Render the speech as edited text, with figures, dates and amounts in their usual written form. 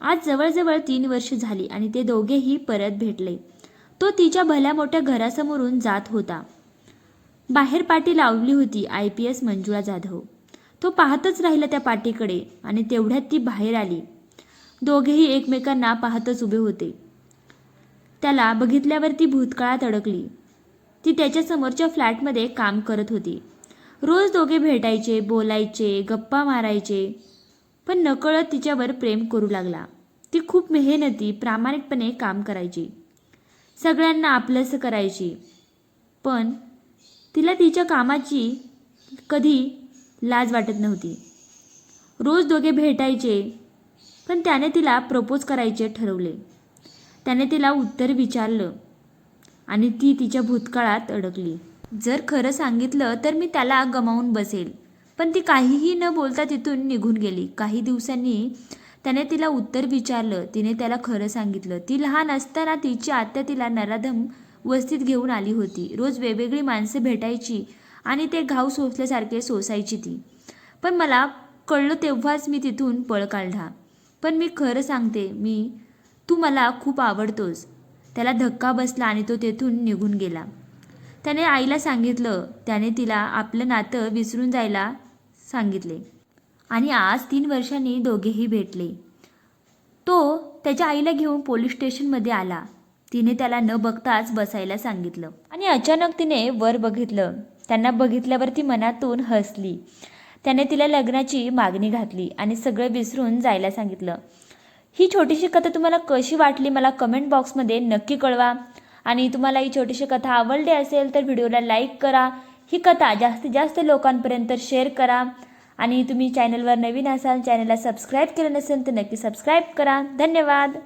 आज जवळजवळ 3 वर्ष झाली आणि ते दोघेही परत भेटले. तो तिच्या भल्या मोठ्या घरासमोरून जात होता. बाहेर पाटी लावली होती IPS मंजुळा जाधव. तो पाहतच राहिला त्या पाटीकडे आणि तेवढ्यात ती बाहेर आली. दोघेही एकमेकांना पाहतच उभे होते. त्याला बघितल्यावर ती भूतकाळात अडकली. ती त्याच्या समोरच्या फ्लॅटमध्ये काम करत होती. रोज दोघे भेटायचे, बोलायचे, गप्पा मारायचे. पण नकळत तिच्यावर प्रेम करू लागला. ती खूप मेहनती, प्रामाणिकपणे काम करायची. सगळ्यांना आपलंसं करायची. पण तिला तिच्या कामाची कधी लाज वाटत नव्हती. रोज दोघे भेटायचे, पण त्याने तिला प्रपोज करायचे ठरवले. त्याने तिला उत्तर विचारलं आणि ती तिच्या भूतकाळात अडकली. जर खरं सांगितलं तर मी त्याला गमावून बसेल. पण ती काहीही न बोलता तिथून निघून गेली. काही दिवसांनी त्याने तिला उत्तर विचारलं. तिने त्याला खरं सांगितलं. ती लहान असताना तिची आत्या तिला नराधम वस्तीत घेऊन आली होती. रोज वेगवेगळी माणसं भेटायची आणि ते घाव सोसल्यासारखे सोसायची ती. पण मला कळलं तेव्हाच मी तिथून पळ काढला. पण मी खरं सांगते, तू मला खूप आवडतोस. त्याला धक्का बसला आणि तो तेथून निघून गेला. त्याने आईला सांगितलं. त्याने तिला आपलं नातं विसरून जायला सांगितले. आणि आज 3 वर्षांनी दोघेही भेटले. तो त्याच्या आईला घेऊन पोलीस स्टेशनमध्ये आला. तिने त्याला न बघताच बसायला सांगितलं आणि अचानक तिने वर बघितलं. त्यांना बघितल्यावर ती मनातून हसली. त्याने तिला लग्नाची मागणी घातली आणि सगळं विसरून जायला सांगितलं. ही छोटीशी कथा तुम्हाला कशी वाटली मला कमेंट बॉक्समध्ये नक्की कळवा. आणि तुम्हाला ही छोटीशी कथा आवडली असेल तर व्हिडिओला लाईक करा. ही कथा जास्तीत जास्त लोकांपर्यंत शेअर करा. आणि तुम्ही चॅनलवर नवीन असाल, चॅनलला सबस्क्राईब केलं नसेल तर नक्की सबस्क्राईब करा. धन्यवाद.